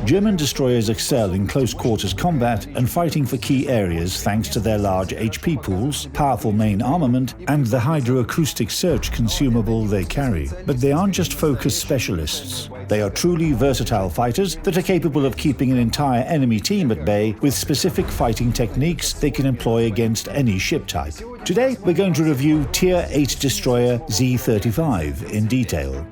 German destroyers excel in close-quarters combat and fighting for key areas thanks to their large HP pools, powerful main armament, and the hydroacoustic search consumable they carry. But they aren't just focused specialists. They are truly versatile fighters that are capable of keeping an entire enemy team at bay with specific fighting techniques they can employ against any ship type. Today, we're going to review Tier VIII destroyer Z-35 in detail.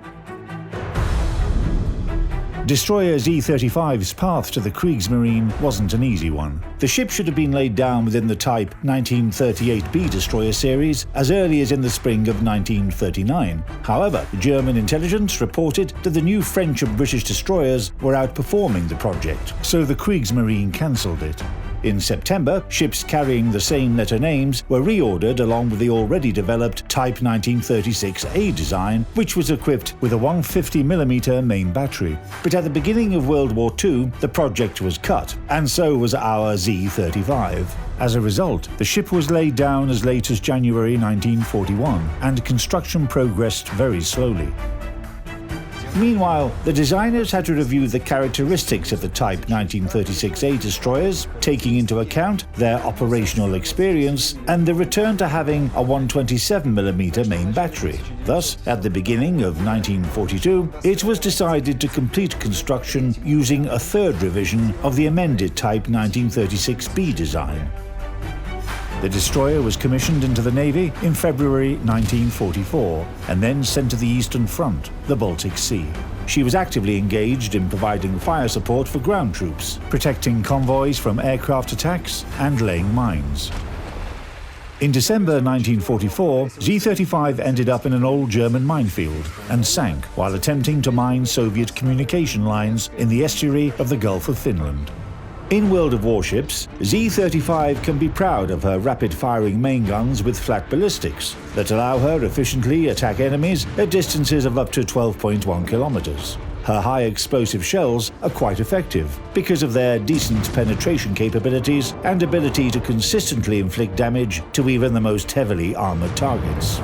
Destroyer Z-35's path to the Kriegsmarine wasn't an easy one. The ship should have been laid down within the Type 1938B destroyer series as early as in the spring of 1939. However, German intelligence reported that the new French and British destroyers were outperforming the project, so the Kriegsmarine cancelled it. In September, ships carrying the same letter names were reordered along with the already developed Type 1936A design, which was equipped with a 150mm main battery. But at the beginning of World War II, the project was cut, and so was our Z-35. As a result, the ship was laid down as late as January 1941, and construction progressed very slowly. Meanwhile, the designers had to review the characteristics of the Type 1936A destroyers, taking into account their operational experience and the return to having a 127mm main battery. Thus, at the beginning of 1942, it was decided to complete construction using a third revision of the amended Type 1936B design. The destroyer was commissioned into the Navy in February 1944 and then sent to the Eastern Front, the Baltic Sea. She was actively engaged in providing fire support for ground troops, protecting convoys from aircraft attacks and laying mines. In December 1944, Z-35 ended up in an old German minefield and sank while attempting to mine Soviet communication lines in the estuary of the Gulf of Finland. In World of Warships, Z-35 can be proud of her rapid-firing main guns with flat ballistics that allow her efficiently attack enemies at distances of up to 12.1 kilometers. Her high-explosive shells are quite effective because of their decent penetration capabilities and ability to consistently inflict damage to even the most heavily armored targets.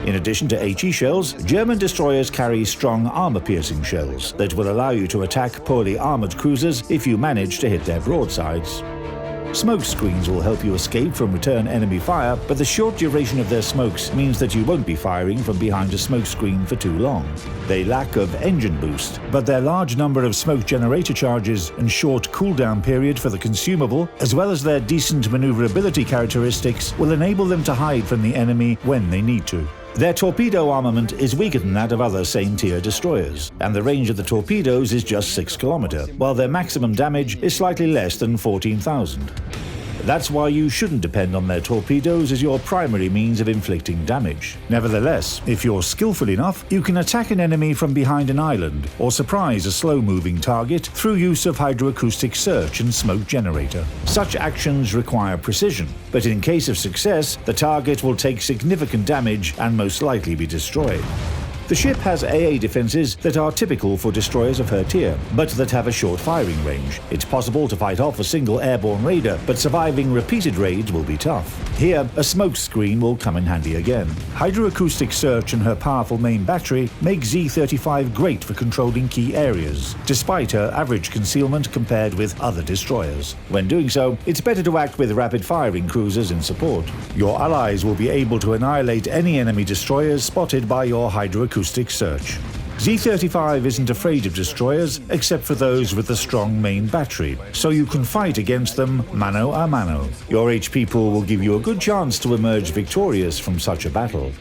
In addition to HE shells, German destroyers carry strong armor-piercing shells that will allow you to attack poorly armored cruisers if you manage to hit their broadsides. Smoke screens will help you escape from return enemy fire, but the short duration of their smokes means that you won't be firing from behind a smoke screen for too long. They lack of engine boost, but their large number of smoke generator charges and short cooldown period for the consumable, as well as their decent maneuverability characteristics, will enable them to hide from the enemy when they need to. Their torpedo armament is weaker than that of other same-tier destroyers, and the range of the torpedoes is just 6 km, while their maximum damage is slightly less than 14,000. That's why you shouldn't depend on their torpedoes as your primary means of inflicting damage. Nevertheless, if you're skillful enough, you can attack an enemy from behind an island or surprise a slow-moving target through use of hydroacoustic search and smoke generator. Such actions require precision, but in case of success, the target will take significant damage and most likely be destroyed. The ship has AA defenses that are typical for destroyers of her tier, but that have a short firing range. It's possible to fight off a single airborne raider, but surviving repeated raids will be tough. Here, a smoke screen will come in handy again. Hydroacoustic search and her powerful main battery make Z-35 great for controlling key areas, despite her average concealment compared with other destroyers. When doing so, it's better to act with rapid-firing cruisers in support. Your allies will be able to annihilate any enemy destroyers spotted by your hydroacoustic search. Z-35 isn't afraid of destroyers except for those with a strong main battery, so you can fight against them mano a mano. Your HP pool will give you a good chance to emerge victorious from such a battle.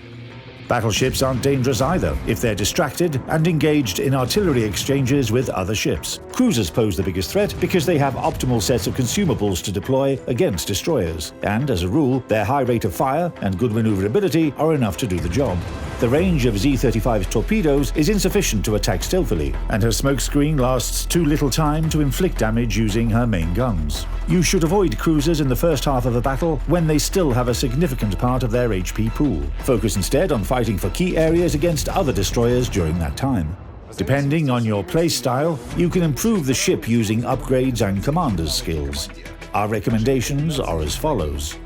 Battleships aren't dangerous either if they're distracted and engaged in artillery exchanges with other ships. Cruisers pose the biggest threat because they have optimal sets of consumables to deploy against destroyers, and as a rule, their high rate of fire and good maneuverability are enough to do the job. The range of Z-35's torpedoes is insufficient to attack stealthily, and her smokescreen lasts too little time to inflict damage using her main guns. You should avoid cruisers in the first half of a battle when they still have a significant part of their HP pool. Focus instead on fighting for key areas against other destroyers during that time. Depending on your playstyle, you can improve the ship using upgrades and commander's skills. Our recommendations are as follows: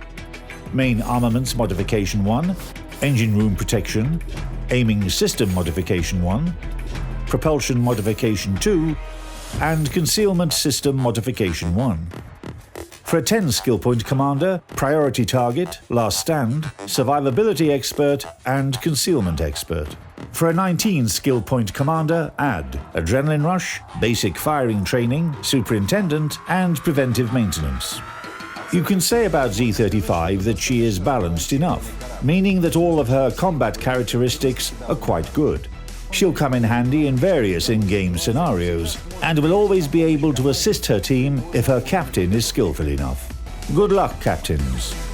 Main Armaments Modification 1, Engine Room Protection, Aiming System Modification 1, Propulsion Modification 2, and Concealment System Modification 1. For a 10 skill point commander, Priority Target, Last Stand, Survivability Expert, and Concealment Expert. For a 19 skill point commander, add Adrenaline Rush, Basic Firing Training, Superintendent, and Preventive Maintenance. You can say about Z-35 that she is balanced enough, meaning that all of her combat characteristics are quite good. She'll come in handy in various in-game scenarios, and will always be able to assist her team if her captain is skillful enough. Good luck, captains!